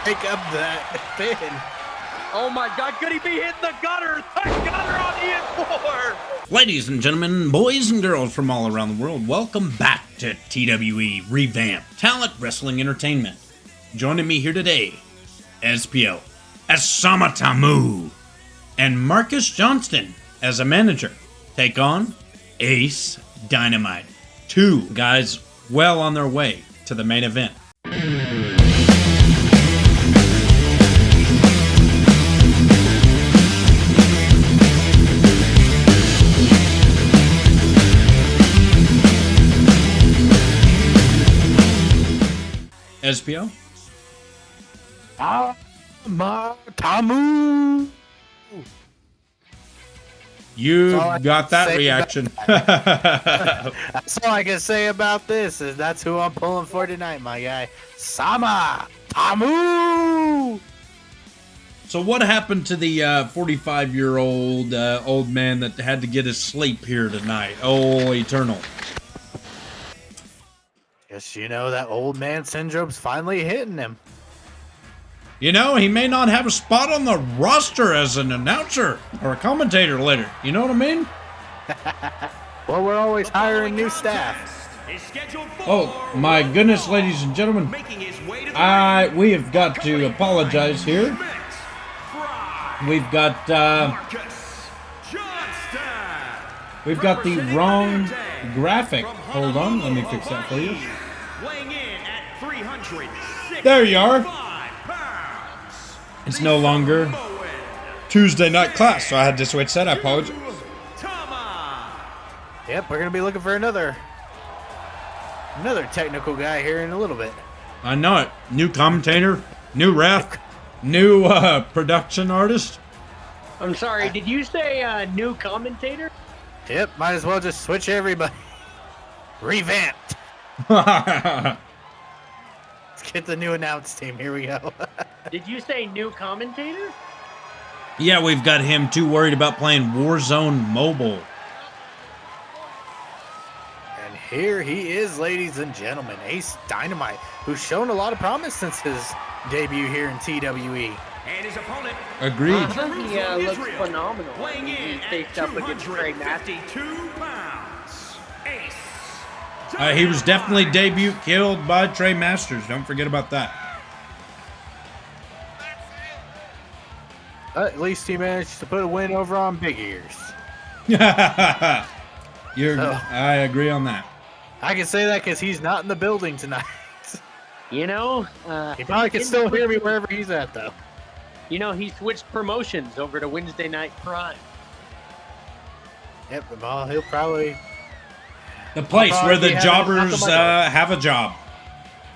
break up that pin. Oh my God, could he be hitting the gutter? The gutter on Ian Ford! Ladies and gentlemen, boys and girls from all around the world, welcome back to TWE Revamped Talent Wrestling Entertainment. Joining me here today, SPO as Samatamu, and Marcus Johnston as a manager. Take on Ace Dynamite. Two guys well on their way to the main event. SPO? Tamu. You got that reaction. That's all I can say about this. Is that's who I'm pulling for tonight, my guy. Sama Tamu. So what happened to the 45-year-old old man that had to get his sleep here tonight? Oh, Eternal. Yes, you know, that old man syndrome's finally hitting him. You know, he may not have a spot on the roster as an announcer or a commentator later. You know what I mean? Well, we're always hiring new staff. Oh, my goodness, ladies and gentlemen. We have got to apologize here. We've got the wrong graphic. Hold on, let me fix that for you. There you are. It's no longer Tuesday night class, so I had to switch that. I apologize. Yep, we're gonna be looking for another technical guy here in a little bit. I know it. New commentator, new ref, new production artist. I'm sorry, did you say new commentator? Yep, might as well just switch everybody. Revamped. Let's get the new announce team. Here we go. Did you say new commentator? Yeah, we've got him too worried about playing Warzone Mobile. And here he is, ladies and gentlemen, Ace Dynamite, who's shown a lot of promise since his debut here in TWE. And his opponent, Agreed. He looks phenomenal. weighing in He at faced up against Trey Matthews. 252 pounds. Ace. He was definitely debut killed by Trey Masters. Don't forget about that. At least he managed to put a win over on Big Ears. I agree on that. I can say that because he's not in the building tonight. You know, He probably can still hear me wherever he's at, though. You know, he switched promotions over to Wednesday Night Prime. Yep, well, he'll probably... The place where the jobbers have a job.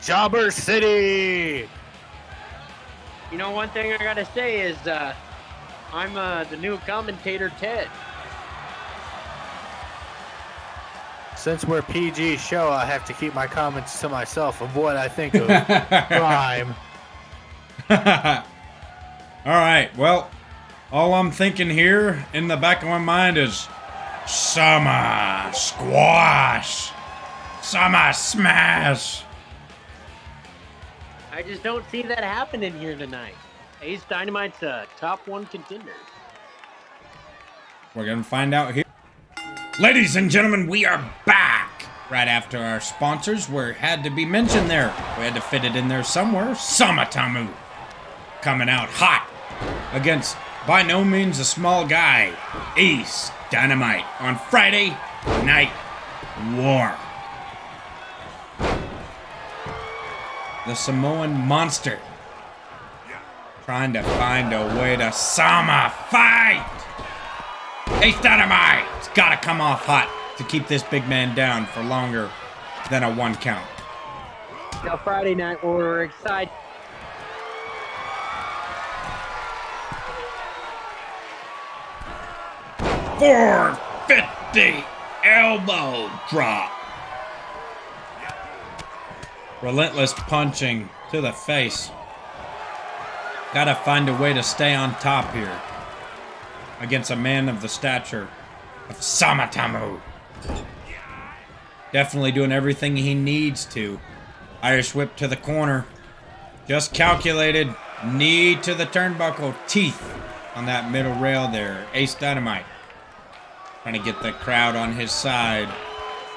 Jobber City! You know, one thing I gotta say is, I'm the new commentator, Ted. Since we're PG show, I have to keep my comments to myself of what I think of crime. All right, well, all I'm thinking here in the back of my mind is Summer Squash, Summer Smash. I just don't see that happening here tonight. Ace Dynamite's a top one contender. We're going to find out here. Ladies and gentlemen, we are back. Right after our sponsors had to be mentioned there. We had to fit it in there somewhere. Samatamu coming out hot against, by no means, a small guy, Ace Dynamite on Friday Night War. The Samoan Monster trying to find a way to Sama fight. Ace Dynamite's got to come off hot to keep this big man down for longer than a 1 count. Now, Friday Night War, we're excited. .450 elbow drop. Relentless punching to the face. Gotta find a way to stay on top here against a man of the stature of Samatamu. Definitely doing everything he needs to. Irish whip to the corner. Just calculated. Knee to the turnbuckle. Teeth on that middle rail there. Ace Dynamite. Trying to get the crowd on his side.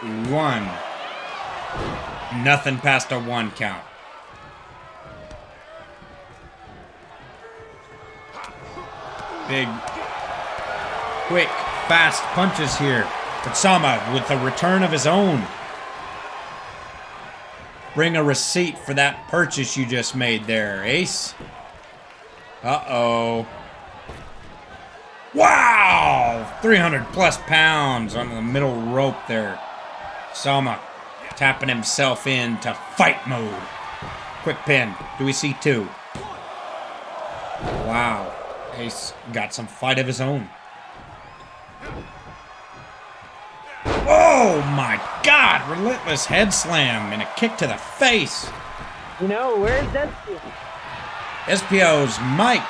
1. Nothing past a 1 count. Big, quick, fast punches here. But Sama with the return of his own. Bring a receipt for that purchase you just made there, Ace. Uh-oh. Wow! 300 plus pounds on the middle rope there. Sama tapping himself into fight mode. Quick pin. Do we see 2? Wow. Ace got some fight of his own. Oh my God! Relentless head slam and a kick to the face. You know, where's that? SPO's mic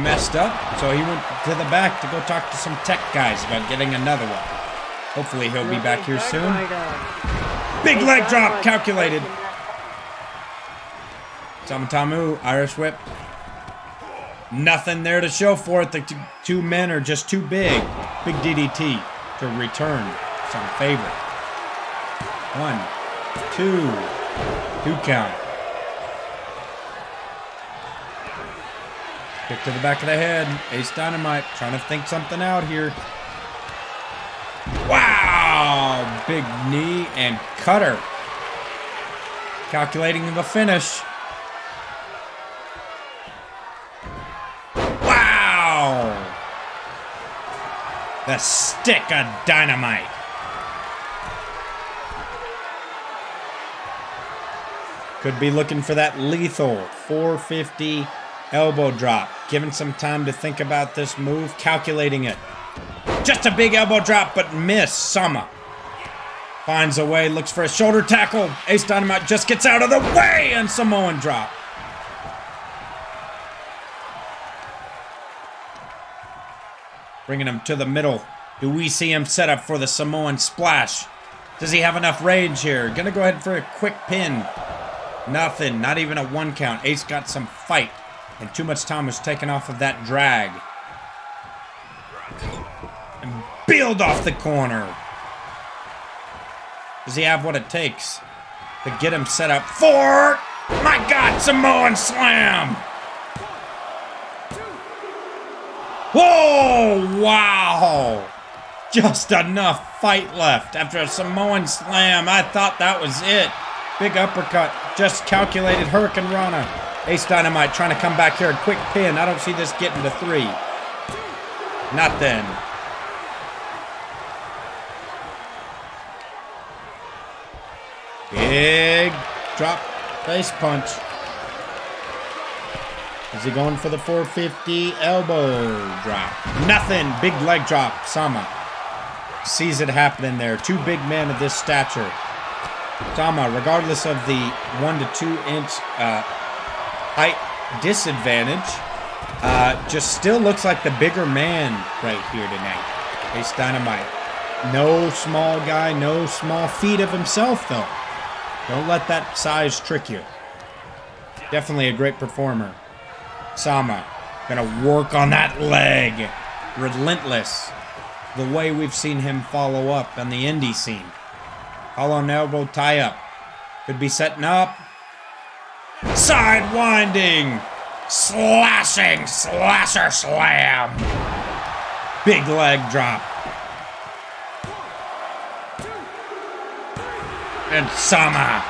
messed up, so he went to the back to go talk to some tech guys about getting another one. Hopefully he'll be back here soon. Big leg drop calculated. Samatamu, Irish whip. Nothing there to show for it. The two men are just too big. Big DDT to return some favor. 1, 2 count. Kick to the back of the head. Ace Dynamite trying to think something out here. Wow! Big knee and cutter. Calculating the finish. Wow! The stick of dynamite. Could be looking for that lethal 450 elbow drop. Given some time to think about this move, calculating it. Just a big elbow drop, but miss. Sama finds a way, looks for a shoulder tackle. Ace Dynamite just gets out of the way, and Samoan drop. Bringing him to the middle. Do we see him set up for the Samoan splash? Does he have enough range here? Gonna go ahead for a quick pin. Nothing, not even a 1 count. Ace got some fight, and too much time was taken off of that drag. And build off the corner. Does he have what it takes to get him set up for, my God, Samoan slam? Whoa, wow. Just enough fight left after a Samoan slam. I thought that was it. Big uppercut, just calculated Hurricane Rana. Ace Dynamite trying to come back here, a quick pin. I don't see this getting to 3. Not then. Big drop face punch. Is he going for the 450 elbow drop? Nothing. Big leg drop. Sama sees it happening there. 2 big men of this stature. Sama, regardless of the 1 to 2 inch height disadvantage, just still looks like the bigger man right here tonight. Ace Dynamite. No small guy, no small feat of himself, though. Don't let that size trick you. Definitely a great performer. Sama, gonna work on that leg. Relentless. The way we've seen him follow up on the indie scene. Hollow elbow tie up. Could be setting up. Side winding. Slashing slasher slam. Big leg drop. And Sama.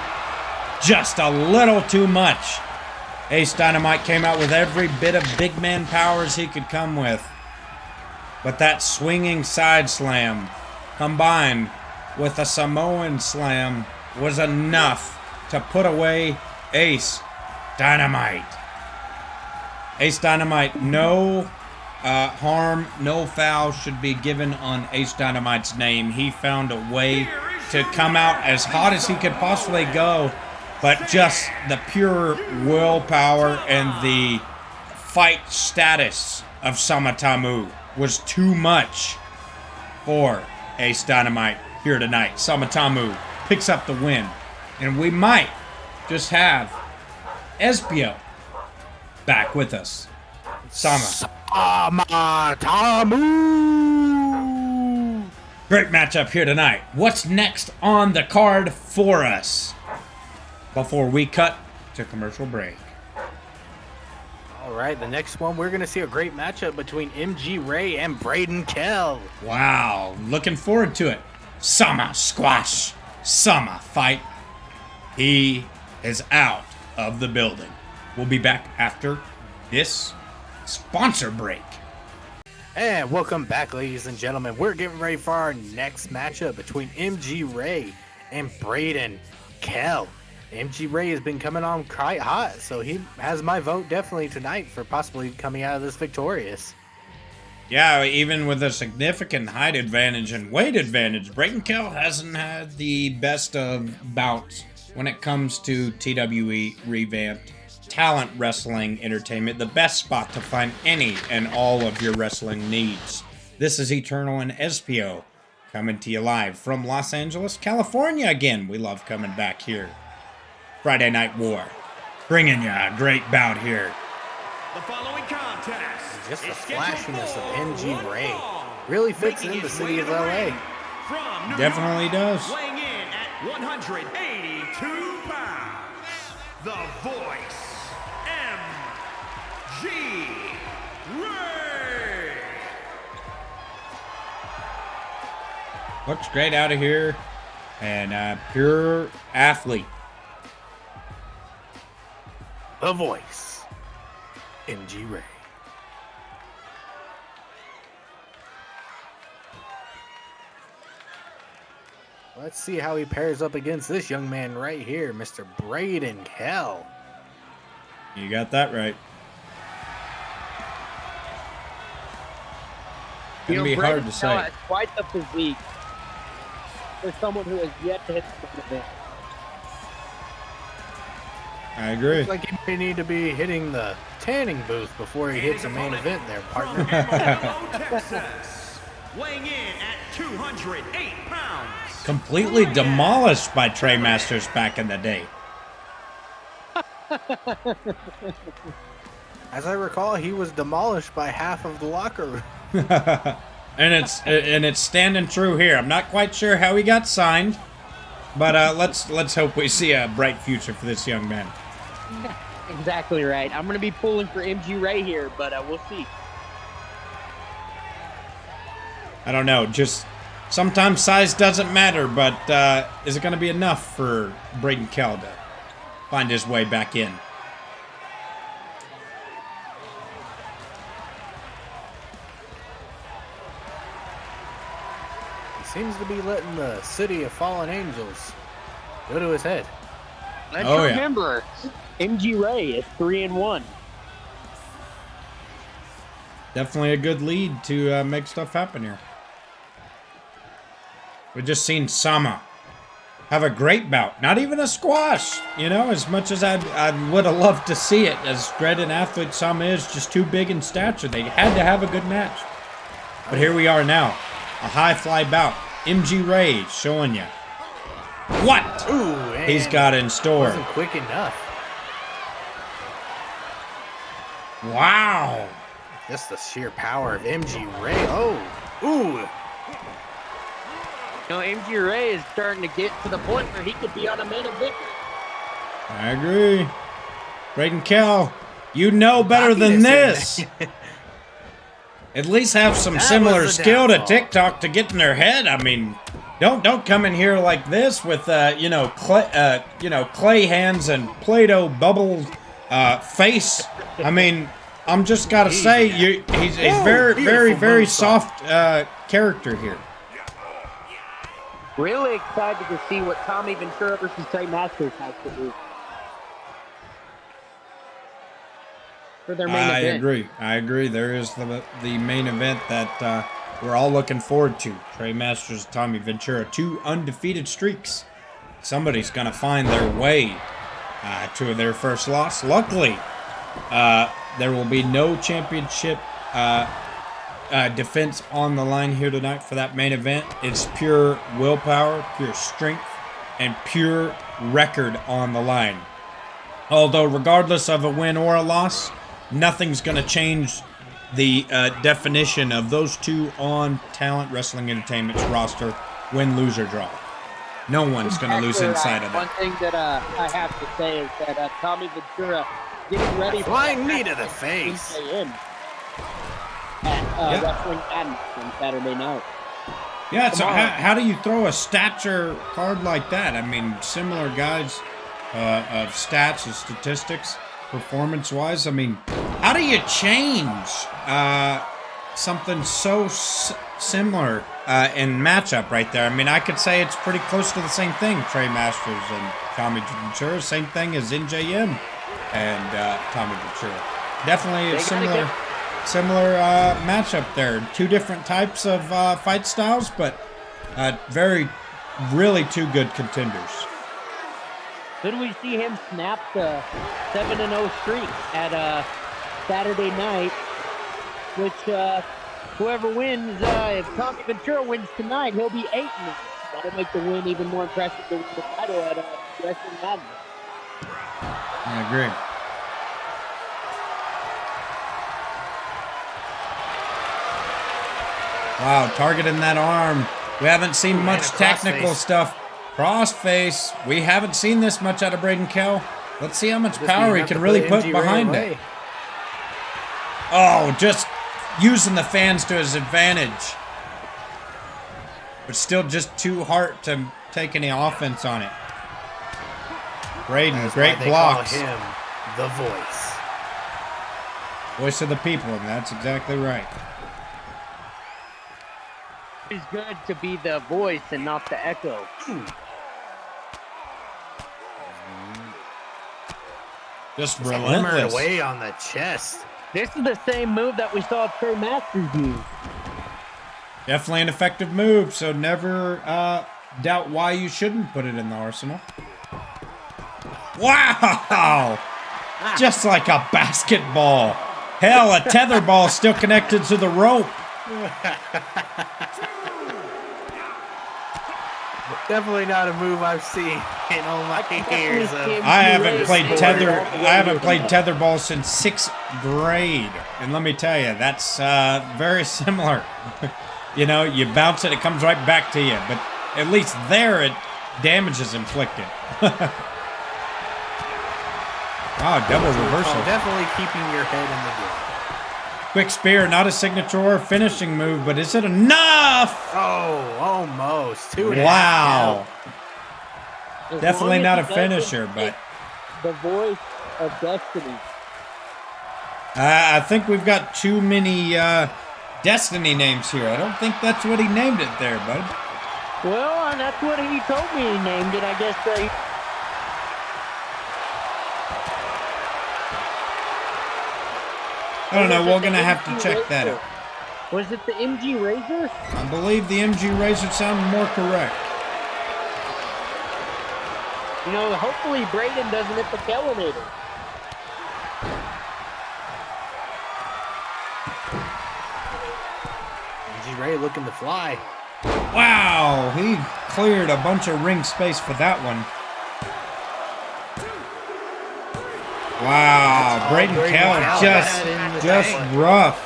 Just a little too much. Ace Dynamite came out with every bit of big man powers he could come with. But that swinging side slam combined with a Samoan slam was enough to put away Ace Dynamite. Ace Dynamite, no harm, no foul should be given on Ace Dynamite's name. He found a way to come out as hot as he could possibly go, but just the pure willpower and the fight status of Samatamu was too much for Ace Dynamite here tonight. Samatamu picks up the win, and we might just have SPO back with us. Sama. Sama Tamu. Great matchup here tonight. What's next on the card for us? Before we cut to commercial break. All right, the next one, we're going to see a great matchup between MG Ray and Braden Kell. Wow, looking forward to it. Sama squash. Sama fight. He is out of the building. We'll be back after this sponsor break. And welcome back, ladies and gentlemen. We're getting ready for our next matchup between MG Ray and Braden Kell. MG Ray has been coming on quite hot, so he has my vote definitely tonight for possibly coming out of this victorious. Yeah, even with a significant height advantage and weight advantage, Braden Kell hasn't had the best of bouts when it comes to TWE revamped talent wrestling entertainment, the best spot to find any and all of your wrestling needs. This is Eternal and SPO coming to you live from Los Angeles, California again. We love coming back here. Friday Night War, bringing you a great bout here. The following contest. Just the flashiness of MG Ray really fits in the city of LA. From New Definitely York, does. Weighing in at 182 pounds, the Voice, MG Ray. Looks great out of here, and pure athlete. The Voice, MG Ray. Let's see how he pairs up against this young man right here, Mr. Braden Kell. You got that right. Gonna be hard to say. Has quite the physique for someone who has yet to hit the event. I agree. Looks like he may need to be hitting the tanning booth before he hits the main event there, partner. Texas, weighing in at 208 pounds. Completely demolished by Trey Masters back in the day. As I recall, he was demolished by half of the locker room. And it's standing true here. I'm not quite sure how he got signed, but let's hope we see a bright future for this young man. Exactly right. I'm going to be pulling for MG Ray here, but we'll see. I don't know. Just sometimes size doesn't matter, but is it going to be enough for Braden Kell to find his way back in? He seems to be letting the city of fallen angels go to his head. Let's Oh, yeah. remember, MG Ray is 3-1. Definitely a good lead to make stuff happen here. We've just seen Sama have a great bout. Not even a squash, you know, as much as I would have loved to see it. As great an athlete Sama is, just too big in stature. They had to have a good match. But here we are now. A high fly bout. MG Ray showing you what Ooh, he's and got in store. wasn't quick enough. Wow. Just the sheer power of MG Ray. Oh, ooh. You know, MG Ray is starting to get to the point where he could be on a main event. I agree. Braden Kell, you know better than this. At least have some That similar was the skill to downfall. TikTok to get in their head. I mean, don't come in here like this with clay hands and Play-Doh bubble face. I mean, I'm just gotta say, he's very beautiful soft character here. Really excited to see what Tommy Ventura versus Trey Masters has to do for their main event. I agree. There is the main event that we're all looking forward to. Trey Masters, Tommy Ventura, 2 undefeated streaks. Somebody's going to find their way to their first loss. Luckily, there will be no championship defense on the line here tonight for that main event. It's pure willpower, pure strength, and pure record on the line. Although, regardless of a win or a loss, nothing's going to change the definition of those two on Talent Wrestling Entertainment's roster, win, lose, or draw. No one's going to lose inside of One that. thing that I have to say is that Tommy Ventura getting ready for Flying knee to the face. At Wrestling Madness on Saturday night. Yeah, so how do you throw a stature card like that? I mean, similar guys of stats and statistics, performance-wise. I mean, how do you change something so similar in matchup right there? I mean, I could say it's pretty close to the same thing, Trey Masters and Tommy Ventura. Same thing as NJM and Tommy Ventura. Definitely a similar matchup there. Two different types of fight styles, but really two good contenders. Could we see him snap the 7-0 streak at Saturday night? Which whoever wins, if Tommy Ventura wins tonight, he'll be 8-0. That'll make the win even more impressive to win the title at Wrestling Madness. I agree. Wow, targeting that arm. We haven't seen much technical stuff. Crossface. We haven't seen this much out of Braden Kell. Let's see how much power he can really put behind it. Oh, just using the fans to his advantage. But still just too hard to take any offense on it. Braden, great blocks. Call him the voice. Voice of the people, and that's exactly right. It's good to be the voice and not the echo. Just Hammered relentless. away on the chest. This is the same move that we saw Trey Masters use. Definitely an effective move, so never doubt why you shouldn't put it in the arsenal. Wow! Just like a basketball. Hell, a tether ball still connected to the rope. Definitely not a move I've seen in all my years of. I haven't played tetherball since 6th grade, and let me tell you, that's very similar. You know, you bounce it, it comes right back to you, but at least there, damage is inflicted. Wow, double reversal. Definitely keeping your head in the game. Quick spear, not a signature or finishing move, but is it enough? Oh, almost. 2.5. Wow. As Definitely long not a as he doesn't finisher, but hit the voice of destiny. I think we've got too many Destiny names here. I don't think that's what he named it there, bud. Well, that's what he told me he named it. I guess I don't know. We're going to have to check that out. Was it the MG Razor? I believe the MG Razor sounded more correct. You know, hopefully Braden doesn't hit the Kelinator. MG Ray looking to fly. Wow, he cleared a bunch of ring space for that one. Wow, Braden Kell just rough.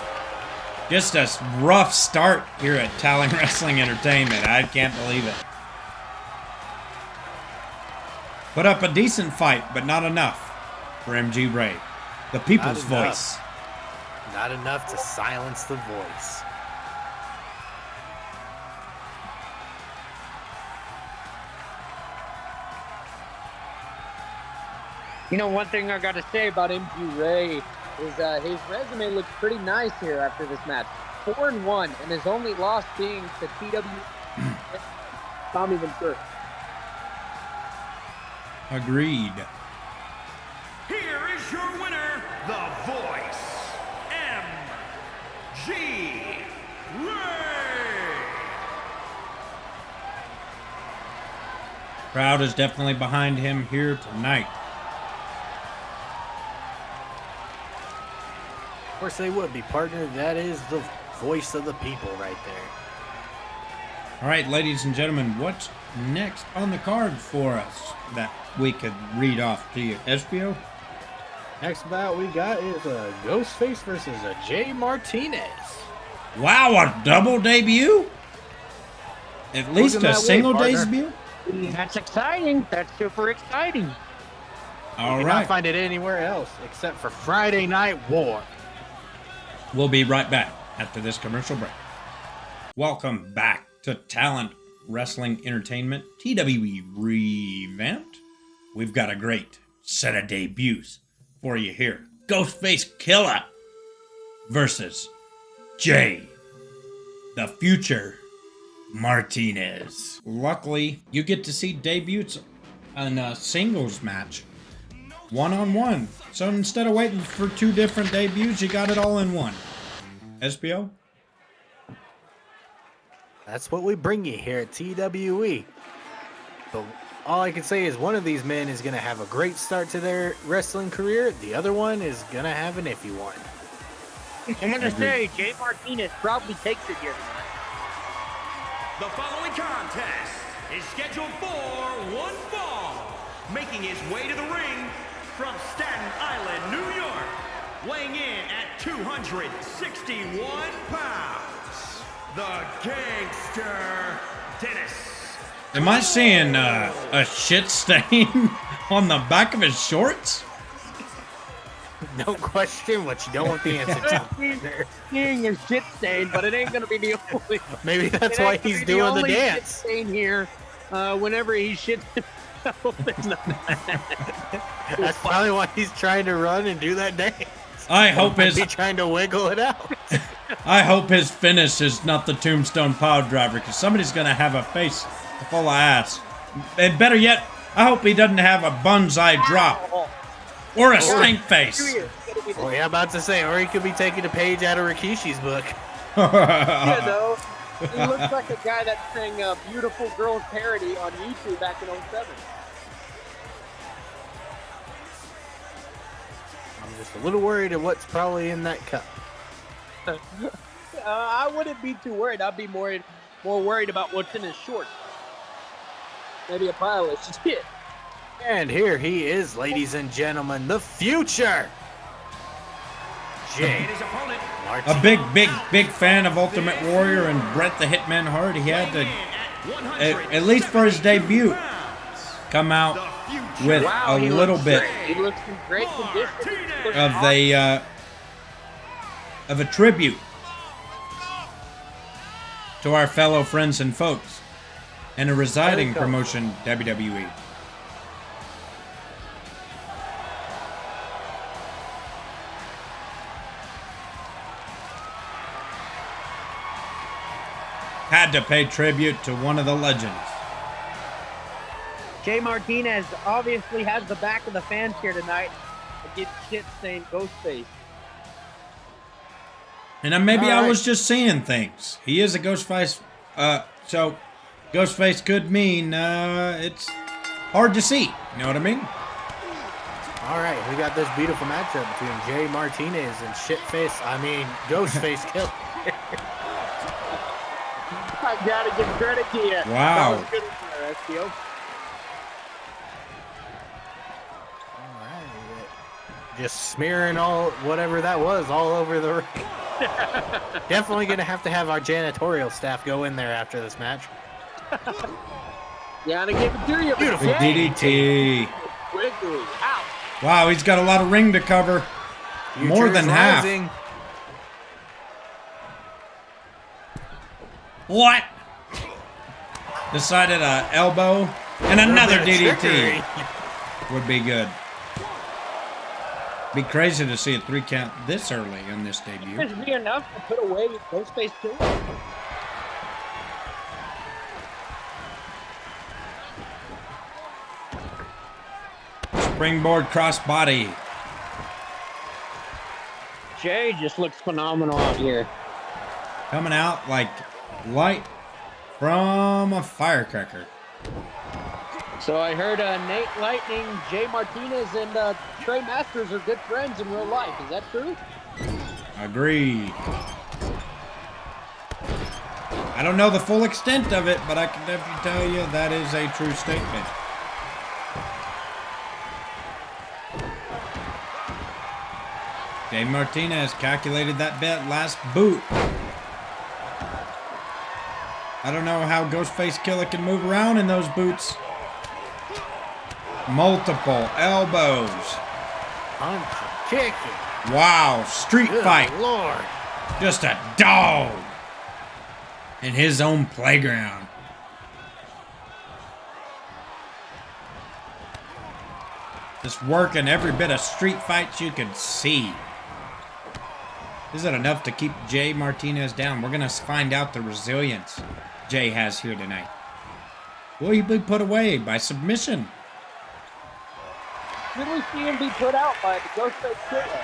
Just a rough start here at Talent Wrestling Entertainment. I can't believe it. Put up a decent fight, but not enough for MG Ray. The people's voice. Not enough to silence the voice. You know, one thing I got to say about MG Ray is his resume looks pretty nice here after this match. 4-1, and his only loss being to TWE Tommy Ventura. Agreed. Here is your winner, the Voice, MG Ray. Crowd is definitely behind him here tonight. Of course they would be, partner. That is the voice of the people right there. All right, ladies and gentlemen, what's next on the card for us that we could read off to you? SBO? Next bout we got is a Ghostface versus a Jay Martinez. Wow, a double debut? At least Looking a that way, single partner. debut? That's exciting. That's super exciting. All You right. cannot find it anywhere else except for Friday Night War. We'll be right back after this commercial break. Welcome back to Talent Wrestling Entertainment, TWE Revamped. We've got a great set of debuts for you here. Ghostface Killer versus Jay, the Future Martinez. Luckily, you get to see debuts in a singles match, one-on-one. So instead of waiting for two different debuts, you got it all in one. SPO? That's what we bring you here at TWE. But all I can say is one of these men is going to have a great start to their wrestling career. The other one is going to have an iffy one. I'm going to say Jay Martinez probably takes it here. The following contest is scheduled for one fall. Making his way to the ring from Staten Island, New York, weighing in at 261 pounds, the Gangster Dennis. Am I seeing a shit stain on the back of his shorts? No question what you don't want the answer to. Seeing a shit stain, but it ain't going to be the only. Maybe that's it why ain't gonna he's be doing the only shit dance. stain here. Whenever he shits himself in the That's probably why he's trying to run and do that dance. I hope his He's trying to wiggle it out. I hope his finish is not the Tombstone Power Driver, because somebody's gonna have a face full of ass. And better yet, I hope he doesn't have a bonsai drop or a stink face. Well, yeah, about to say, or he could be taking a page out of Rikishi's book. You know, he looks like a guy that sang a Beautiful Girls parody on YouTube back in 07. I'm just a little worried of what's probably in that cup. I wouldn't be too worried. I'd be more worried about what's in his shorts. Maybe a pile of shit. And here he is, ladies and gentlemen, the Future. Jay And his opponent, Martinez. A big fan of Ultimate Warrior and Bret the Hitman Hart. He had to, at least for his debut, come out with a he little looks bit great. He looks in great condition. of a tribute to our fellow friends and folks and a residing promotion, WWE. Had to pay tribute to one of the legends. Jay Martinez obviously has the back of the fans here tonight against shit-stained Ghostface. And maybe All I right. was just seeing things. He is a Ghostface, so Ghostface could mean it's hard to see. You know what I mean? All right, we got this beautiful matchup between Jay Martinez and Ghostface Killer. I gotta give credit to you. Wow. That was good there, SPO. All right, just smearing whatever that was all over the ring. Definitely gonna have our janitorial staff go in there after this match. Gotta give it to you. Beautiful. Big DDT. Quickly. Ow. Wow, he's got a lot of ring to cover. More Future than is half. rising. What? Decided a elbow and another Bit of DDT trickery. would be good. Be crazy to see a 3 count this early on this debut. Should be enough to put away Ghostface Killer. Springboard crossbody. Jay just looks phenomenal out here. Coming out like light from a firecracker. So I heard Nate Lightning, Jay Martinez, and Trey Masters are good friends in real life. Is that true? Agreed. I don't know the full extent of it, but I can definitely tell you that is a true statement. Dave Martinez calculated that bet last boot. I don't know how Ghostface Killer can move around in those boots. Multiple elbows. Punching, kicking. Wow, street Good fight. Lord. Just a dog in his own playground. Just working every bit of street fights you can see. Is it enough to keep Jay Martinez down? We're going to find out the resilience Jay has here tonight. Will he be put away by submission? Did we see him be put out by the Ghostface Killer?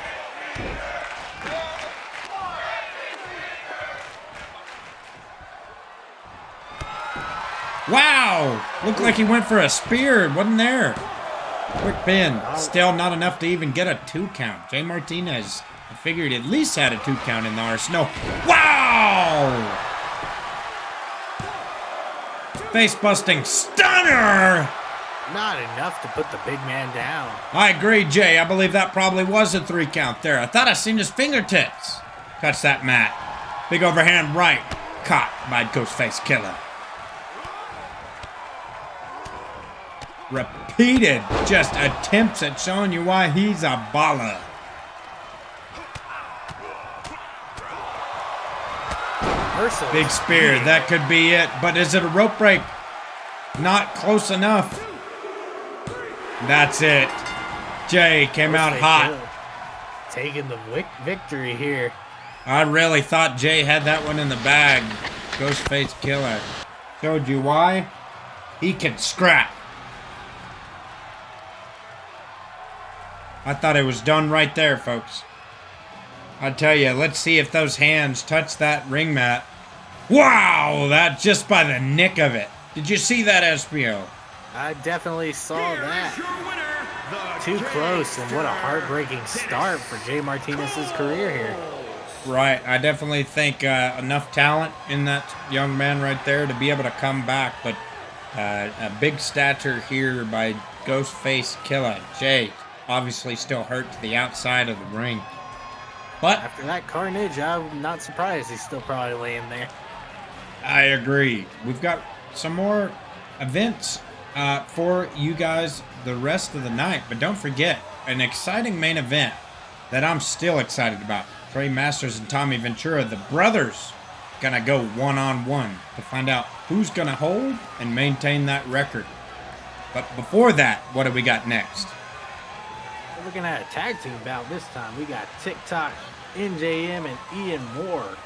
Wow! Looked like he went for a spear. It wasn't there. Quick pin. Still not enough to even get a 2 count. Jay Martinez, I figured at least had a 2 count in the arsenal. Wow! Face-busting stunner! Not enough to put the big man down. I agree, Jay. I believe that probably was a 3 count there. I thought I seen his fingertips. Touch that mat. Big overhand right. Caught by Ghostface Killer. Repeated just attempts at showing you why he's a baller. Big spear. That could be it. But is it a rope break? Not close enough. That's it. Jay came out hot. Taking the victory here. I really thought Jay had that one in the bag. Ghostface Killer. Showed you why? He can scrap. I thought it was done right there, folks. I tell you, let's see if those hands touch that ring mat. Wow! That just by the nick of it. Did you see that, SPO? I definitely saw that. Too close, and what a heartbreaking start for Jay Martinez's career here. Right, I definitely think enough talent in that young man right there to be able to come back, but a big stature here by Ghostface Killer. Jay obviously still hurt to the outside of the ring. But after that carnage, I'm not surprised he's still probably laying there. I agree. We've got some more events for you guys the rest of the night, but don't forget an exciting main event that I'm still excited about. Trey Masters and Tommy Ventura, the brothers, gonna go one-on-one to find out who's gonna hold and maintain that record. But before that, what do we got next? We're looking at a tag team bout this time. We got TikTok, NJM, and Ian Moore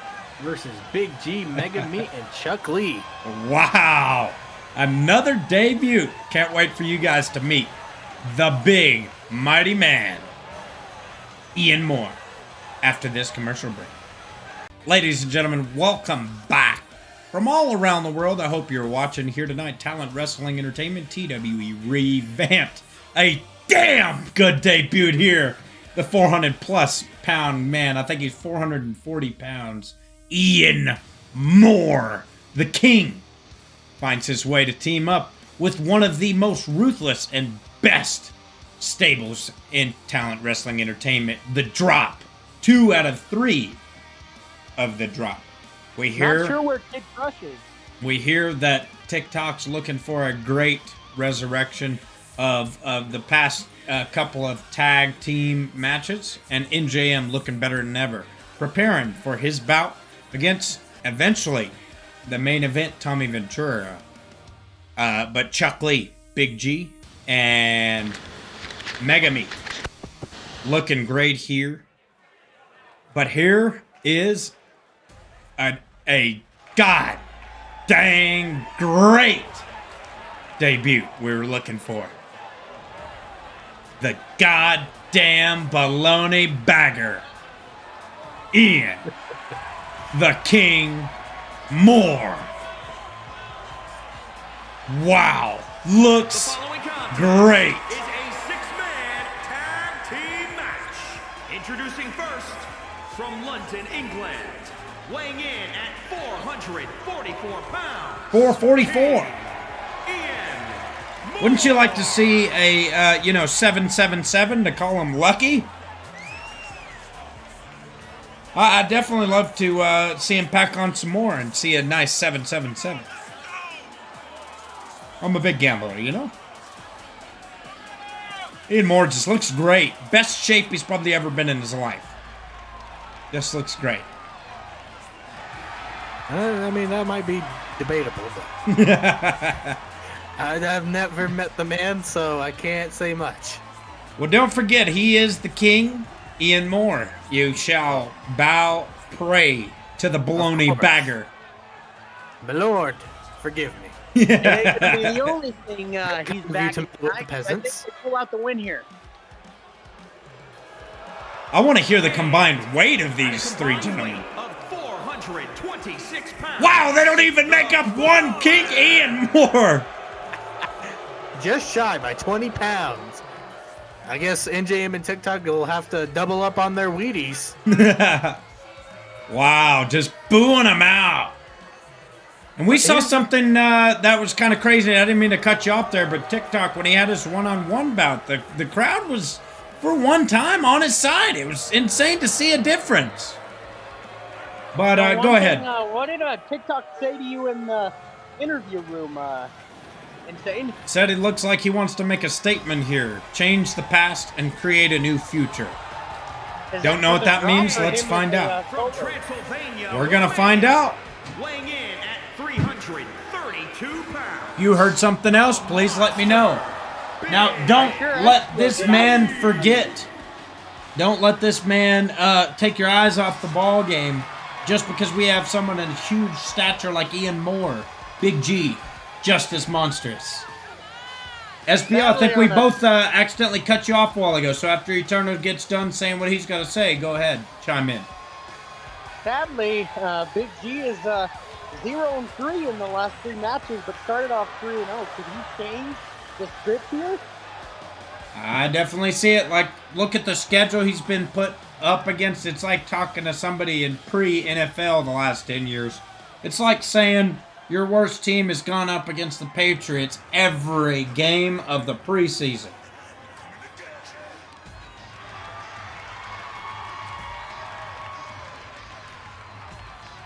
versus Big G, Mega Meat, and Chuck Lee. Wow! Another debut. Can't wait for you guys to meet the big, mighty man, Ian Moore, after this commercial break. Ladies and gentlemen, welcome back from all around the world. I hope you're watching here tonight. Talent Wrestling Entertainment, TWE revamped. A damn good debut here. The 400-plus pound man. I think he's 440 pounds. Ian Moore, the king, finds his way to team up with one of the most ruthless and best stables in Talent Wrestling Entertainment, The Drop. 2 out of 3 of The Drop. We hear, not sure where Kid Crush is. We hear that TikTok's looking for a great resurrection of the past couple of tag team matches, and NJM looking better than ever, preparing for his bout against, eventually, the main event, Tommy Ventura. But Chuck Lee, Big G, and Mega Meat looking great here. But here is a god dang great debut we were looking for. The goddamn baloney bagger, Ian the King Moore. Wow, looks great. Is a 6-man tag team match. Introducing first, from London, England, weighing in at 444 pounds. 444. Ian. Wouldn't you like to see a 777 to call him Lucky? I'd definitely love to see him pack on some more and see a nice 777. I'm a big gambler, you know? Ian Moore just looks great. Best shape he's probably ever been in his life. Just looks great. I mean, that might be debatable, but I've never met the man, so I can't say much. Well, don't forget, he is the king, Ian Moore. You shall bow, pray to the baloney bagger. My lord, forgive me. It ain't gonna be the only thing he's back to in with the tonight, 'cause I think peasants. they pull out the win here. I want to hear the combined weight of these three Combined gentlemen. weight of 426 pounds. Wow, they don't even make up one King Ian Moore. Just shy by 20 pounds. I guess NJM and TikTok will have to double up on their Wheaties. Wow, just booing him out. And we saw something that was kind of crazy. I didn't mean to cut you off there, but TikTok, when he had his one-on-one bout, the crowd was, for one time, on his side. It was insane to see a difference. But go ahead. What did TikTok say to you in the interview room? Insane. Said it looks like he wants to make a statement here. Change the past and create a new future. Don't know what that means. Let's find out. From Transylvania, We're going to find out. weighing in at 332 pounds. You heard something else, please let me know. Now, don't let this man forget. Don't let this man take your eyes off the ball game just because we have someone in huge stature like Ian Moore. Big G, just as monstrous. SPL, I think we both accidentally cut you off a while ago, so after Eternal gets done saying what he's got to say, go ahead, chime in. Sadly, Big G is 0-3 in the last 3 matches, but started off 3-0. Could he change the script here? I definitely see it. Like, look at the schedule he's been put up against. It's like talking to somebody in pre-NFL the last 10 years. It's like saying your worst team has gone up against the Patriots every game of the preseason.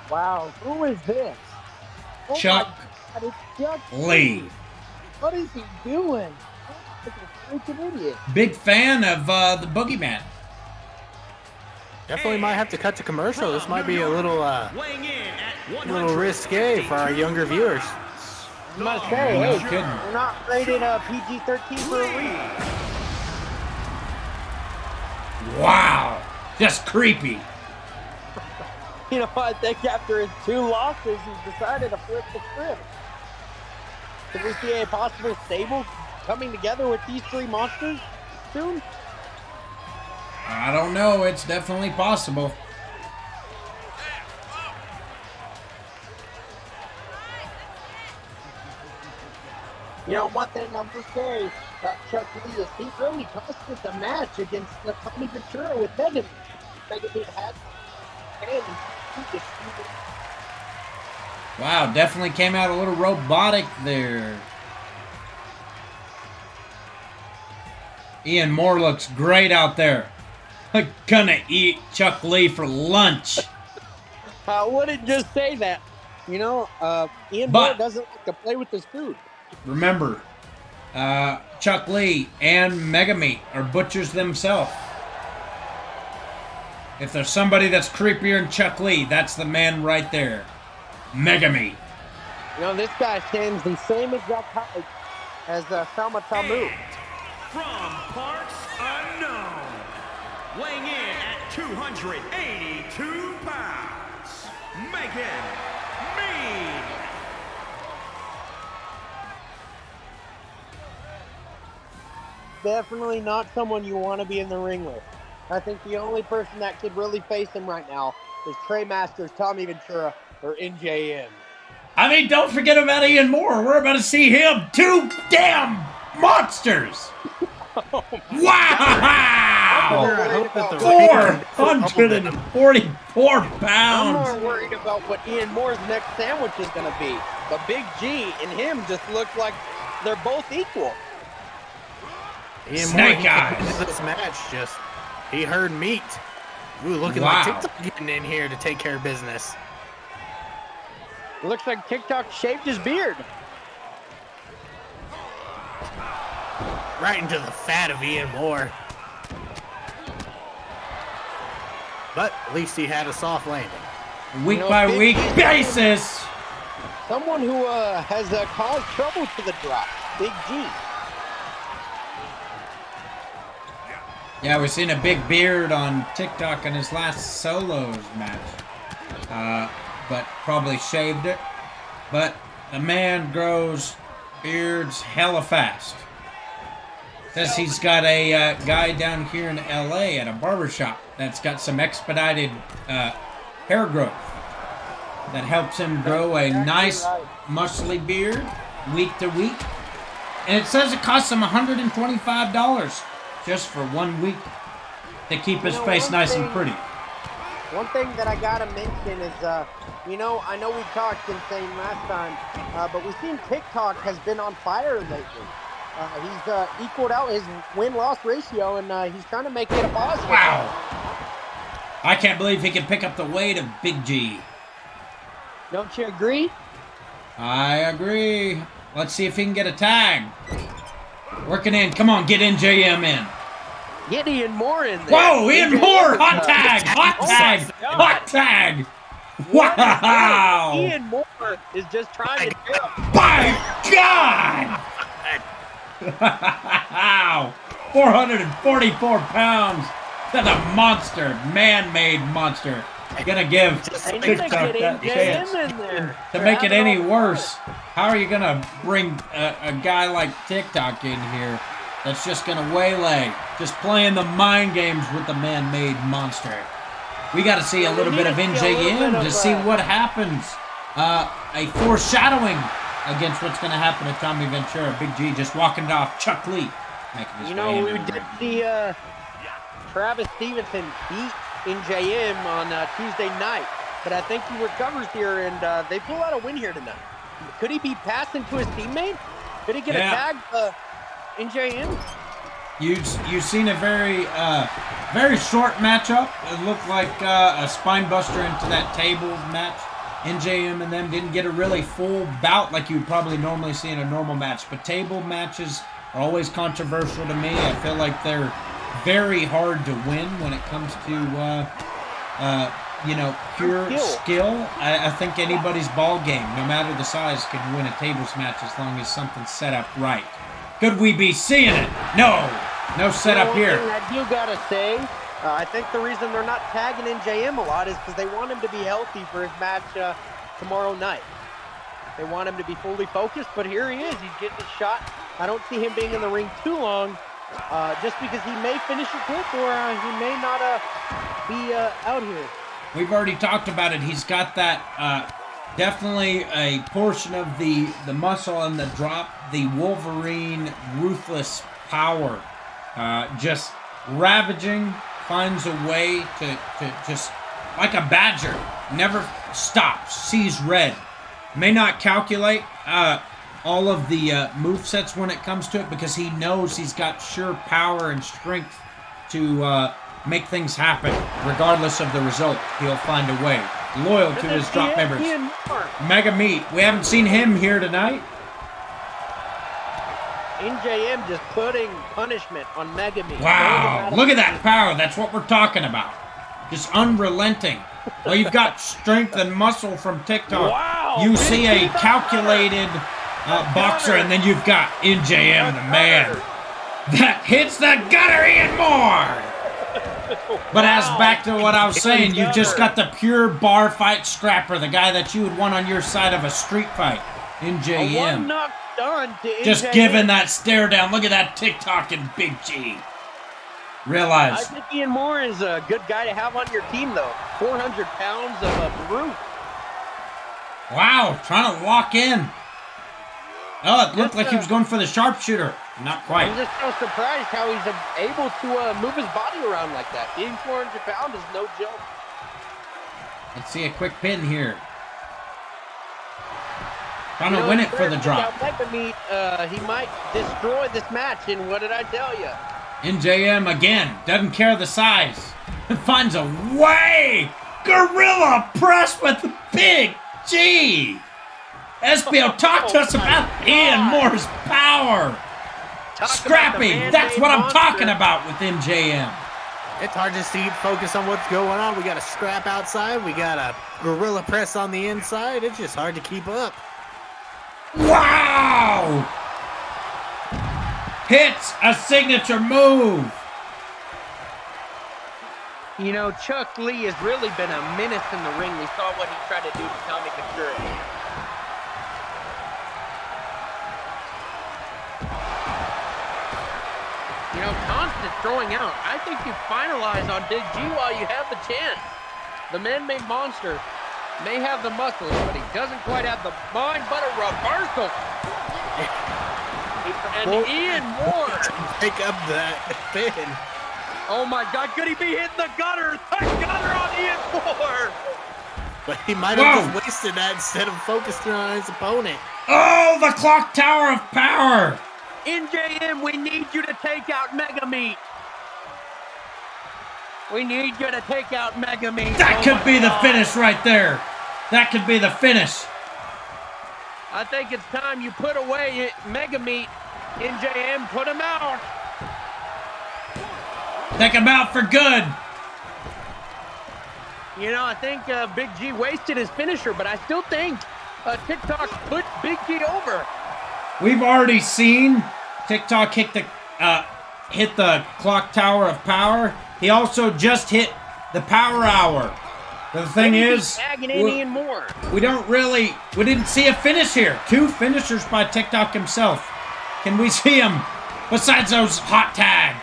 Wow, who is this? Oh my Chuck God, it's Chuck Lee. What is he doing? He's a freaking idiot. Big fan of the Boogeyman. Definitely might have to cut to commercial. This might be a little Weighing in at risque for our younger viewers. I must say, No hey, kidding. we're not rated PG-13 for a reason. Wow. Just creepy. You know, I think after his 2 losses, he's decided to flip the script. Could we see a possible stable coming together with these 3 monsters soon? I don't know. It's definitely possible. You know, one thing I'm just say about Chuck Lee is he really cost us a match against Tommy Ventura with Megan. Megan had and he just Wow, definitely came out a little robotic there. Ian Moore looks great out there. Gonna eat Chuck Lee for lunch. I wouldn't just say that. You know, Ian But- Moore doesn't like to play with his food. Remember, Chuck Lee and Mega Meat are butchers themselves. If there's somebody that's creepier than Chuck Lee, that's the man right there. Mega Meat. You know, this guy stands the same exact height as Salma Tamu. From parts unknown, weighing in at 282 pounds, Megan Mead. Definitely not someone you want to be in the ring with. I think the only person that could really face him right now is Trey Masters, Tommy Ventura, or NJN. I mean, don't forget about Ian Moore. We're about to see him. 2 damn monsters. Wow! I hope that the 444 I'm pounds. more worried about what Ian Moore's next sandwich is going to be. But Big G and him just look like they're both equal. Ian Snake Moore, eyes. This match he heard meat. Ooh, looking Wow. like TikTok getting in here to take care of business. Looks like TikTok shaved his beard. Right into the fat of Ian Moore. But at least he had a soft landing. Week You know, by Big week G's basis. Someone who has caused trouble to the drop. Big G. Yeah, we've seen a big beard on TikTok in his last solos match. But probably shaved it. But the man grows beards hella fast. Says he's got a guy down here in LA at a barbershop that's got some expedited hair growth that helps him grow a nice muscly beard week to week. And it says it costs him $125 just for 1 week to keep his face nice and pretty. One thing that I gotta mention is, I know we talked insane last time, but we've seen TikTok has been on fire lately. He's equaled out his win-loss ratio, and he's trying to make it a positive. Wow. I can't believe he can pick up the weight of Big G. Don't you agree? I agree. Let's see if he can get a tag. Working in. Come on, get NJM in. Get Ian Moore in there. Whoa, Ian Moore! Hot tag! Hot Oh tag! my God. Hot tag! What is that? Wow! Ian Moore is just trying to get him. My God! Wow! 444 pounds. That's a monster, man-made monster. Gonna give They need to TikTok get that chance. NJM in there. To make it any worse, how are you gonna bring a guy like TikTok in here that's just gonna waylay, just playing the mind games with the man-made monster? We got to see a little bit of NJM to see what happens. A foreshadowing against what's going to happen to Tommy Ventura. Big G just walking it off. Chuck Lee making his way We into the did ring. see Travis Stevenson beat NJM on Tuesday night, but I think he recovers here, and they pull out a win here tonight. Could he be passing to his teammate? Could he get a tag NJM? You've seen a very short matchup. It looked like a spine buster into that table match. NJM and them didn't get a really full bout like you would probably normally see in a normal match. But table matches are always controversial to me. I feel like they're very hard to win when it comes to pure skill. I think anybody's ball game, no matter the size, can win a tables match as long as something's set up right. Could we be seeing it? No setup here. One thing I do gotta say, I think the reason they're not tagging NJM a lot is because they want him to be healthy for his match tomorrow night. They want him to be fully focused, but here he is. He's getting his shot. I don't see him being in the ring too long, just because he may finish it quick or he may not be out here. We've already talked about it. He's got that definitely a portion of the muscle and the drop, the Wolverine ruthless power, just ravaging, finds a way to just, like a badger, never stops, sees red. May not calculate all of the movesets when it comes to it because he knows he's got sure power and strength to make things happen. Regardless of the result, he'll find a way. Loyal to his drop members. Mega Meat. We haven't seen him here tonight. NJM just putting punishment on Mega Meat. Wow. Look at that power. That's what we're talking about. Just unrelenting. Well, you've got strength and muscle from TikTok. Wow. You see a calculated boxer, and then you've got NJM, the man, that hits the gutter Ian Moore. But as back to what I was saying, you've just got the pure bar fight scrapper, the guy that you would want on your side of a street fight. NJM. One knock done to NJM. Just giving that stare down. Look at that TikTok and Big G. Realize. I think Ian Moore is a good guy to have on your team, though. 400 pounds of a brute. Wow, trying to lock in. Oh, it looked like he was going for the sharpshooter. Not quite. I'm just so surprised how he's able to move his body around like that. Being 400 pounds is no joke. Let's see a quick pin here. Trying to win it for the drop. Mega Meat, he might destroy this match, and what did I tell you? NJM again. Doesn't care the size. and finds a way. Gorilla press with Big G. SBO, talk to us about Ian Moore's power. Scrappy, that's what I'm talking about with MJM. It's hard to see, focus on what's going on. We got a scrap outside. We got a gorilla press on the inside. It's just hard to keep up. Wow! Hits a signature move. You know, Chuck Lee has really been a menace in the ring. We saw what he tried to do to Tommy Ventura. You know, constant throwing out. I think you finalize on Big G while you have the chance. The man-made monster may have the muscles, but he doesn't quite have the mind, but a reversal. And Ian Moore. Pick up that pin. Oh my God, could he be hitting the gutter? The gutter on Ian Moore. But he might have just wasted that instead of focusing on his opponent. Oh, the clock tower of power. NJM, we need you to take out Mega Meat. We need you to take out Mega Meat. That could be the finish right there. That could be the finish. I think it's time you put away Mega Meat. NJM, put him out. Take him out for good. You know, I think Big G wasted his finisher, but I still think TikTok put Big G over. We've already seen TikTok hit the clock tower of power. He also just hit the power hour. The thing is, Ian Moore. we didn't see a finish here. 2 finishers by TikTok himself. Can we see him? Besides those hot tag.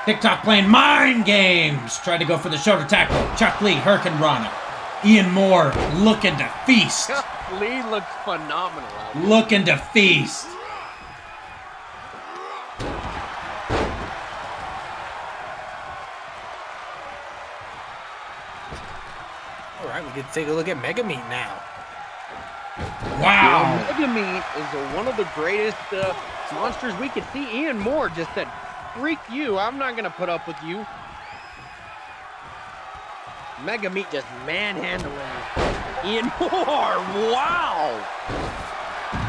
TikTok playing mind games. Tried to go for the shoulder tackle. Chuck Lee, Hurricanrana. Ian Moore looking to feast. Chuck Lee looks phenomenal out there. Looking to feast. All right, we can take a look at Mega Meat now. Wow. Mega Meat is one of the greatest monsters we could see. Ian Moore just said, freak you, I'm not going to put up with you. Mega Meat just manhandling Ian Moore. Wow.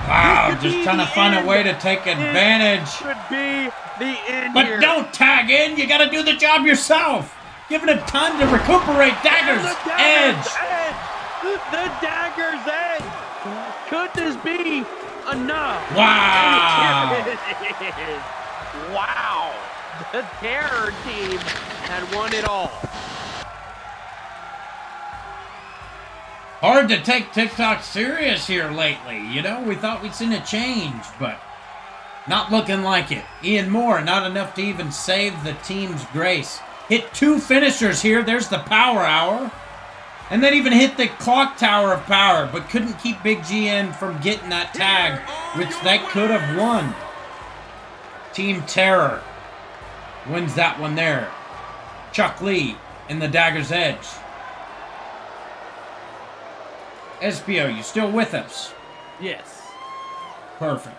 Wow, just trying to find a way to take advantage. Could be the end But here. don't tag in. You got to do the job yourself. Giving him time to recuperate. Dagger's edge. The Dagger's edge. Could this be enough? Wow. Here it is. Wow. The Terror Team had won it all. Hard to take TikTok serious here lately. You know, we thought we'd seen a change, but not looking like it. Ian Moore, not enough to even save the team's grace. Hit 2 finishers here. There's the power hour. And then even hit the clock tower of power, but couldn't keep Big G in from getting that tag, which they could have won. Team Terror wins that one there. Chuck Lee in the Dagger's Edge. SBO, you still with us? Yes. Perfect.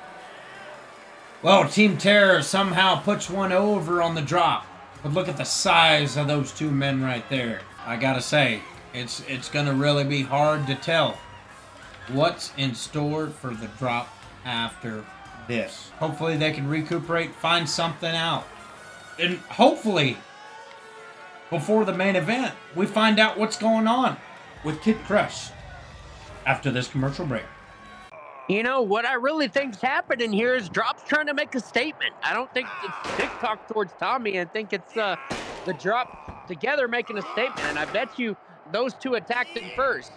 Well, Team Terror somehow puts one over on the drop. But look at the size of those 2 men right there. I gotta say, it's gonna really be hard to tell what's in store for the drop after this. Hopefully they can recuperate, find something out. And hopefully, before the main event, we find out what's going on with Kid Crush after this commercial break. You know, what I really think's happening here is Drop's trying to make a statement. I don't think it's TikTok towards Tommy. I think it's the Drop together making a statement. And I bet you those 2 attacked him first.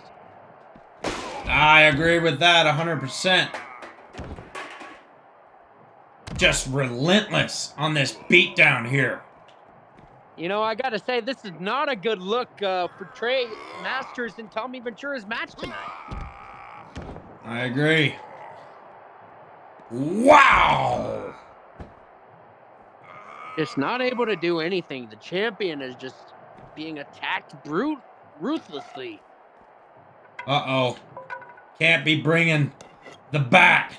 I agree with that 100%. Just relentless on this beatdown here. You know, I got to say, this is not a good look for Trey Masters and Tommy Ventura's match tonight. I agree. Wow! Just not able to do anything. The champion is just being attacked ruthlessly. Uh-oh. Can't be bringing the bat.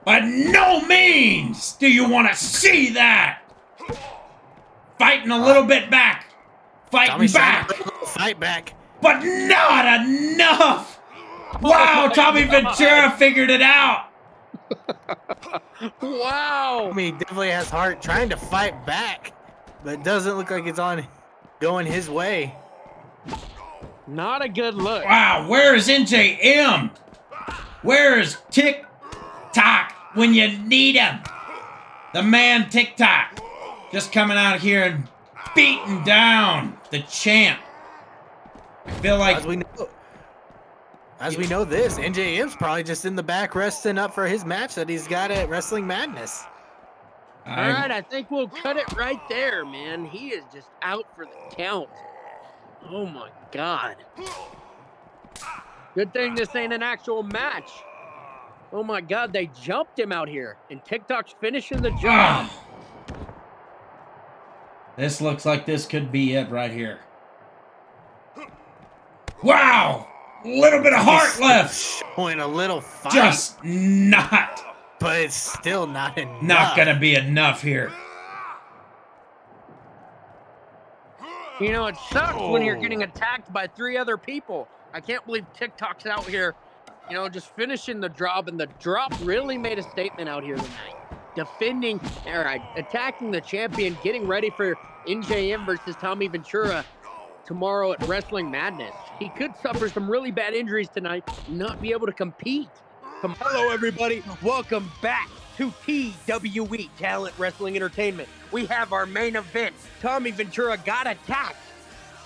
By no means do you want to see that! Fighting a little bit back. fighting back, fight back, but not enough. Wow, Tommy Ventura figured it out. Wow. Tommy definitely has heart trying to fight back, but it doesn't look like it's going his way. Not a good look. Wow, where is NJM? Where is TikTok when you need him? The man TikTok just coming out here and beating down the champ. I feel like as we know this, NJM's probably just in the back resting up for his match that he's got at Wrestling Madness. All right, I think we'll cut it right there, man. He is just out for the count. Oh my God. Good thing this ain't an actual match. Oh my God, they jumped him out here, and TikTok's finishing the job. This looks like this could be it right here. Wow! Little bit of heart left. Showing a little fight. Just not. But it's still not enough. Not gonna be enough here. You know, it sucks when you're getting attacked by 3 other people. I can't believe TikTok's out here, you know, just finishing the drop, and the drop really made a statement out here tonight. Defending, all right, attacking the champion, getting ready for NJM versus Tommy Ventura tomorrow at Wrestling Madness. He could suffer some really bad injuries tonight, not be able to compete. Hello, everybody. Welcome back to TWE, Talent Wrestling Entertainment. We have our main event. Tommy Ventura got attacked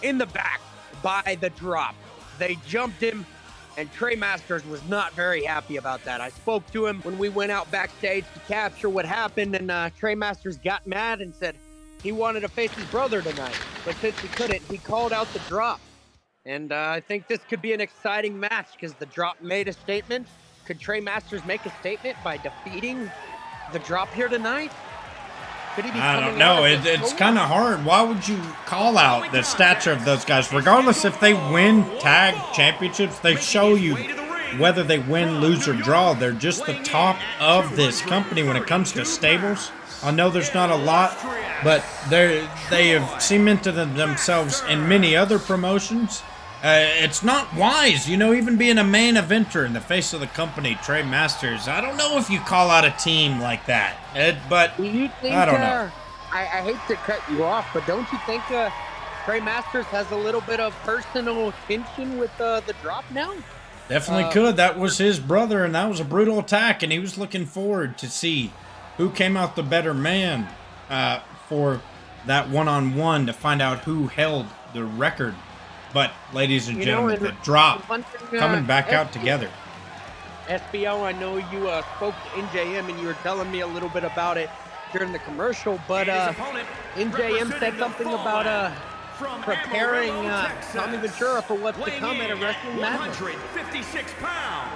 in the back by the drop. They jumped him, and Trey Masters was not very happy about that. I spoke to him when we went out backstage to capture what happened, and Trey Masters got mad and said he wanted to face his brother tonight. But since he couldn't, he called out the drop. And I think this could be an exciting match because the drop made a statement. Could Trey Masters make a statement by defeating the drop here tonight? Could he be I don't know. It's kind of hard. Why would you call out the stature of those guys? Regardless if they win tag championships, they show you whether they win, lose, or draw. They're just the top of this company when it comes to stables. I know there's not a lot, but they have cemented themselves in many other promotions. It's not wise, you know, even being a main eventer in the face of the company, Trey Masters. I don't know if you call out a team like that, but I don't know. I hate to cut you off, but don't you think Trey Masters has a little bit of personal tension with the drop now? Definitely could. That was his brother, and that was a brutal attack, and he was looking forward to see who came out the better man for that one-on-one to find out who held the record. But, ladies and gentlemen, the drop coming back out together. SBO, I know you spoke to NJM and you were telling me a little bit about it during the commercial, but NJM said something about preparing Tommy Ventura for what's to come at a Wrestling Madness.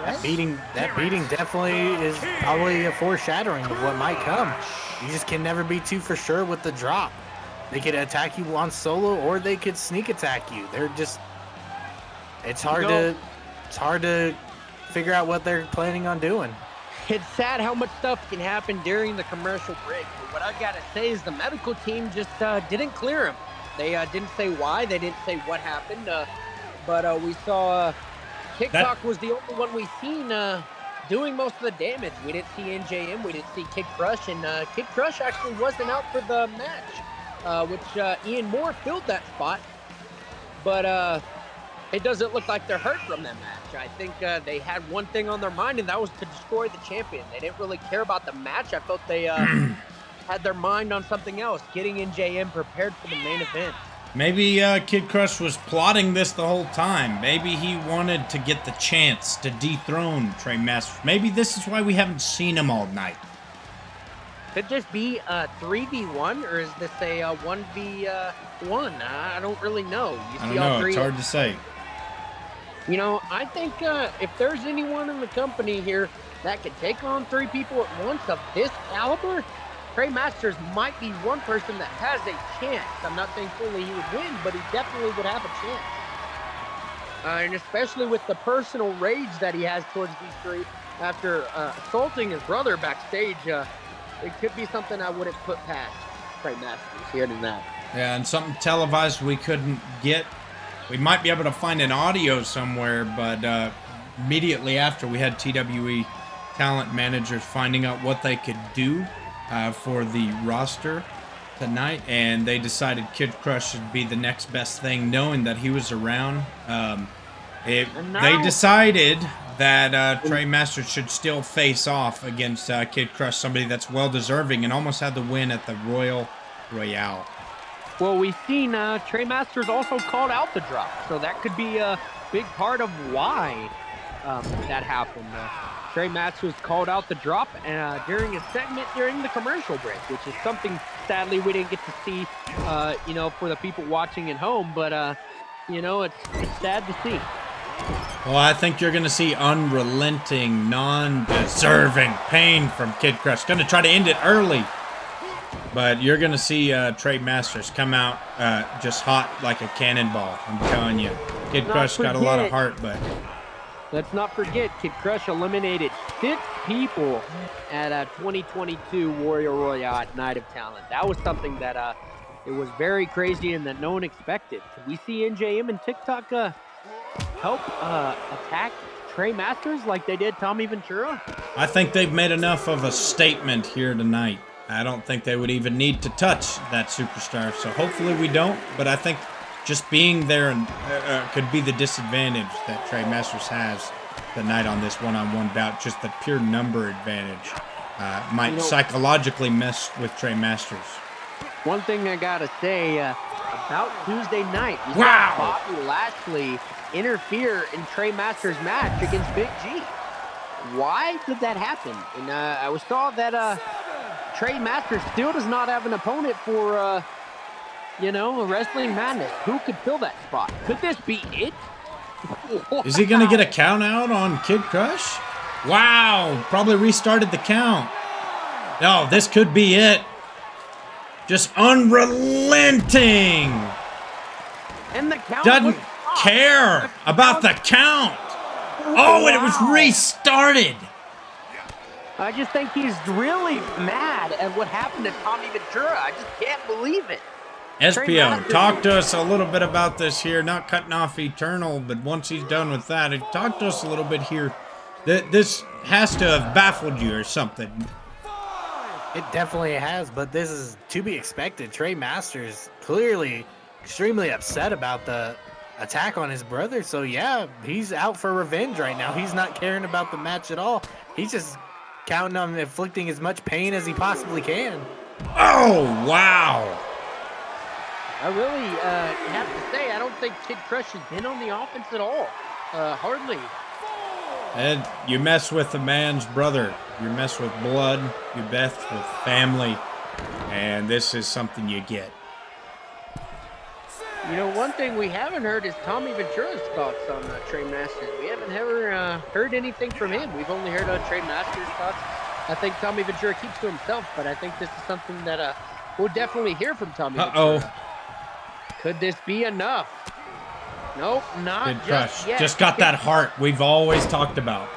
That beating definitely is probably a foreshadowing of what might come. You just can never be too for sure with the drop. They could attack you on solo, or they could sneak attack you. They're just, it's hard to figure out what they're planning on doing. It's sad how much stuff can happen during the commercial break. But what I gotta say is the medical team just didn't clear him. They didn't say why. They didn't say what happened. But we saw TikTok was the only one we seen doing most of the damage. We didn't see NJM. We didn't see Kid Crush, and Kid Crush actually wasn't out for the match. Which Ian Moore filled that spot, but it doesn't look like they're hurt from that match. I think they had one thing on their mind, and that was to destroy the champion. They didn't really care about the match. I felt they had their mind on something else, getting NJM prepared for the main event. Maybe Kid Crush was plotting this the whole time. Maybe he wanted to get the chance to dethrone Trey Masters. Maybe this is why we haven't seen him all night. Could this be a 3v1, or is this a 1v1? I don't really know. I don't know. It's hard to say. You know, I think if there's anyone in the company here that could take on 3 people at once of this caliber, Trey Masters might be one person that has a chance. I'm not saying fully he would win, but he definitely would have a chance. And especially with the personal rage that he has towards these 3 after assaulting his brother backstage, it could be something I wouldn't put past Trey Masters here tonight. Yeah, and something televised we couldn't get. We might be able to find an audio somewhere, but immediately after we had TWE talent managers finding out what they could do for the roster tonight, and they decided Kid Crush should be the next best thing, knowing that he was around. They decided that Trey Masters should still face off against Kid Crush, somebody that's well-deserving and almost had the win at the Royale. Well, we've seen Trey Masters also called out the drop, so that could be a big part of why that happened. Trey Masters called out the drop during a segment during the commercial break, which is something, sadly, we didn't get to see, for the people watching at home, but, it's sad to see. Well, I think you're going to see unrelenting, non-deserving pain from Kid Crush. Going to try to end it early. But you're going to see Trey Masters come out just hot like a cannonball. I'm telling you. Kid Crush got a lot of heart, but... Let's not forget, Kid Crush eliminated 6 people at 2022 Warrior Royale Night of Talent. That was something that it was very crazy and that no one expected. Could we see NJM and TikTok help attack Trey Masters like they did Tommy Ventura? I think they've made enough of a statement here tonight. I don't think they would even need to touch that superstar, so hopefully we don't. But I think just being there and could be the disadvantage that Trey Masters has tonight on this one-on-one bout. Just the pure number advantage might psychologically mess with Trey Masters. One thing I gotta say about Tuesday night, we wow, saw Bobby Lashley interfere in Trey Masters' match against Big G. Why did that happen? And I saw that Trey Masters still does not have an opponent for, a Wrestling Madness. Who could fill that spot? Could this be it? Is he going to get a count out on Kid Crush? Wow, probably restarted the count. No, this could be it. Just unrelenting. And the count doesn't care about the count. Oh, and it was restarted. I just think he's really mad at what happened to Tommy Ventura. I just can't believe it. SPO, talk to us a little bit about this here. Not cutting off Eternal, but once he's done with that, talk to us a little bit here. This has to have baffled you or something. It definitely has, but this is to be expected. Trey Masters clearly extremely upset about the attack on his brother. So yeah, he's out for revenge right now. He's not caring about the match at all. He's just counting on inflicting as much pain as he possibly can. Oh, wow. I really have to say, I don't think Kid Crush has been on the offense at all. Hardly. And you mess with a man's brother. You mess with blood. You mess with family. And this is something you get. One thing we haven't heard is Tommy Ventura's thoughts on Trey Masters. We haven't ever heard anything from him. We've only heard Trey Masters' thoughts. I think Tommy Ventura keeps to himself, but I think this is something that we'll definitely hear from Tommy Ventura. Could this be enough? Nope, not just yet. Just got that heart we've always talked about.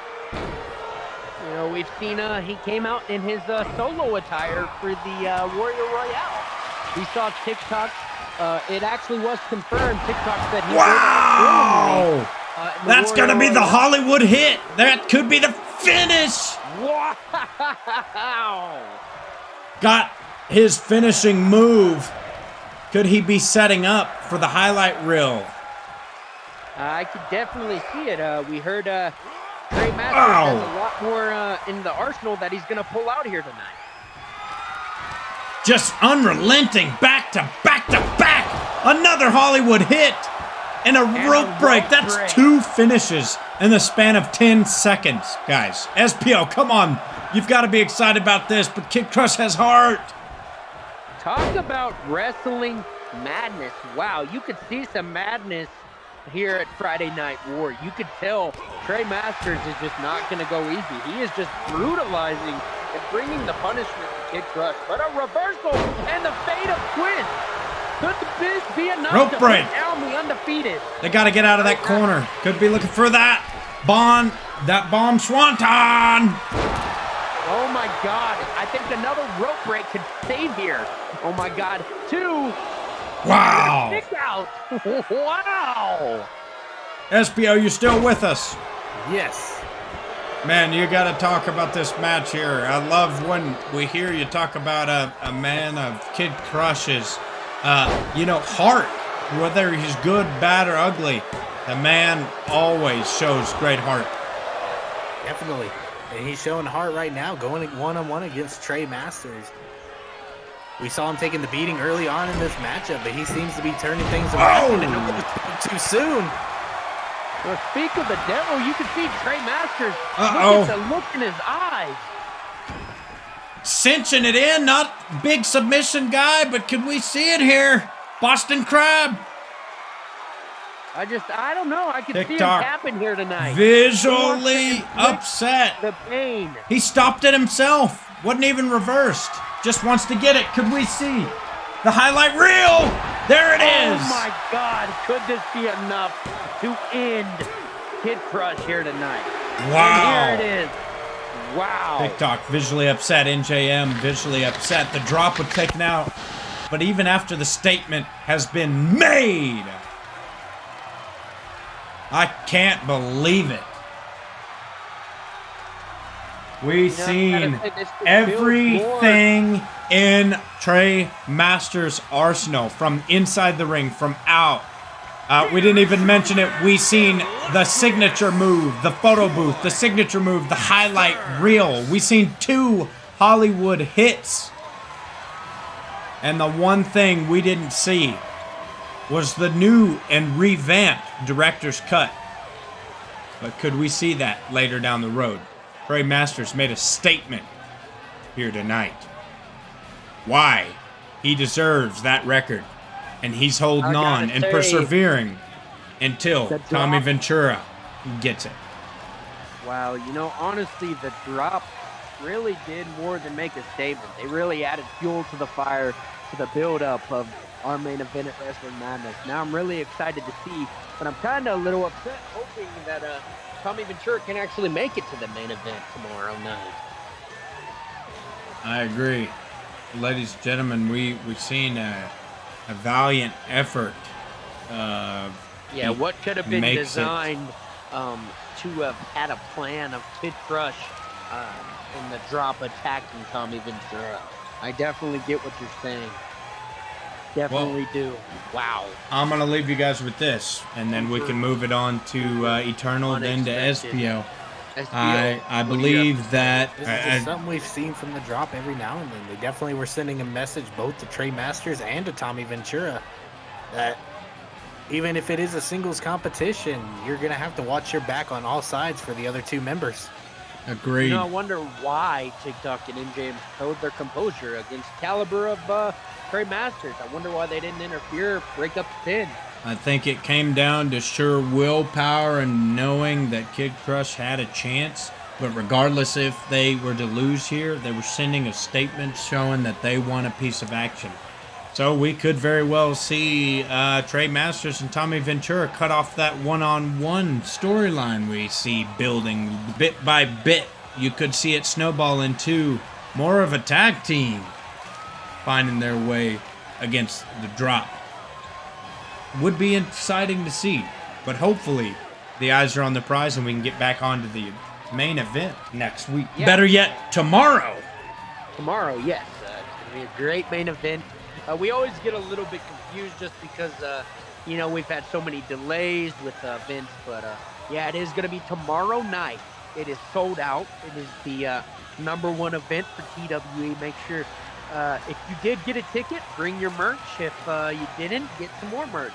We've seen he came out in his solo attire for the Warrior Royale. We saw TikTok. It actually was confirmed. TikTok said he wow! That's going to be the Hollywood hit. That could be the finish. Wow! Got his finishing move. Could he be setting up for the highlight reel? I could definitely see it. We heard Trey Masters has a lot more in the arsenal that he's going to pull out here tonight. Just unrelenting, back to back to back. Another Hollywood hit and a rope break. That's 2 finishes in the span of 10 seconds, guys. SPO, come on. You've got to be excited about this, but Kid Crush has heart. Talk about wrestling madness. Wow, you could see some madness here at Friday Night War. You could tell Trey Masters is just not going to go easy. He is just brutalizing and bringing the punishment to Kid Crush. But a reversal and the fate of Twins. Could this be enough rope to break. put down the undefeated? They got to get out of that corner. Could be looking for that bomb swanton. Oh my God. I think another rope break could save here. Oh my God. 2. Wow. Kick out. Wow. SPO, you're still with us. Yes. Man, you got to talk about this match here. I love when we hear you talk about a man of Kid Crush's, heart. Whether he's good, bad, or ugly, the man always shows great heart. Definitely. And he's showing heart right now, going one-on-one against Trey Masters. We saw him taking the beating early on in this matchup, but he seems to be turning things around. And it was too soon. Well, speak of the devil, you can see Trey Masters. Uh-oh. Look at the look in his eyes. Cinching it in, not big submission guy, but can we see it here? Boston Crab. I don't know. I can see him TikTok. tapping here tonight. Visually upset. The pain. He stopped it himself. Wasn't even reversed. Just wants to get it. Could we see the highlight reel? There it is. Oh my God. Could this be enough to end Kid Crush here tonight? Wow. And here it is. Wow. TikTok visually upset. NJM visually upset. The drop was taken out. But even after the statement has been made, I can't believe it. We seen everything in Trey Masters' arsenal, from inside the ring, from out. We didn't even mention it. We seen the signature move, the photo booth, the signature move, the highlight reel. We seen 2 Hollywood hits. And the one thing we didn't see was the new and revamped director's cut. But could we see that later down the road? Trey Masters made a statement here tonight. Why? He deserves that record. And he's holding on and persevering until Tommy Ventura gets it. Wow, honestly, the drop really did more than make a statement. They really added fuel to the fire, to the build-up of our main event at Wrestling Madness. Now I'm really excited to see, but I'm kind of a little upset, hoping that Tommy Ventura can actually make it to the main event tomorrow night. I agree. Ladies and gentlemen, we've seen a valiant effort. What could have been designed to have had a plan of Kid Crush in the drop attacking Tommy Ventura. I definitely get what you're saying. Definitely do. Wow. I'm going to leave you guys with this, and then we can move it on to Eternal, then to SPO. I believe that... This is just something we've seen from the drop every now and then. They definitely were sending a message both to Trey Masters and to Tommy Ventura that even if it is a singles competition, you're going to have to watch your back on all sides for the other 2 members. Agreed. I wonder why TikTok and MJ showed their composure against caliber of Trey Masters. I wonder why they didn't interfere, break up the pin. I think it came down to sheer willpower and knowing that Kid Crush had a chance. But regardless if they were to lose here, they were sending a statement showing that they want a piece of action. So we could very well see Trey Masters and Tommy Ventura cut off that one-on-one storyline we see building bit by bit. You could see it snowball into more of a tag team finding their way against the drop. Would be exciting to see, but hopefully the eyes are on the prize and we can get back onto the main event next week. Yeah. Better yet, tomorrow. Tomorrow, yes. It's going to be a great main event. We always get a little bit confused just because, we've had so many delays with events. But, it is going to be tomorrow night. It is sold out. It is the #1 event for TWE. Make sure if you did get a ticket, bring your merch. If you didn't, get some more merch.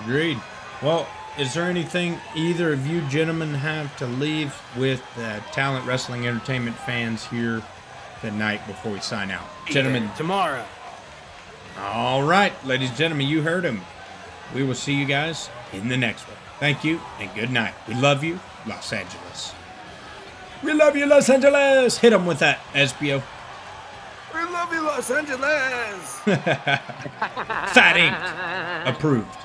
Agreed. Well, is there anything either of you gentlemen have to leave with Talent Wrestling Entertainment fans here tonight before we sign out? Gentlemen. Tomorrow. All right, ladies and gentlemen, you heard him. We will see you guys in the next one. Thank you and good night. We love you, Los Angeles. We love you, Los Angeles. Hit them with that, SPO. We love you, Los Angeles. Fat Ink. Approved.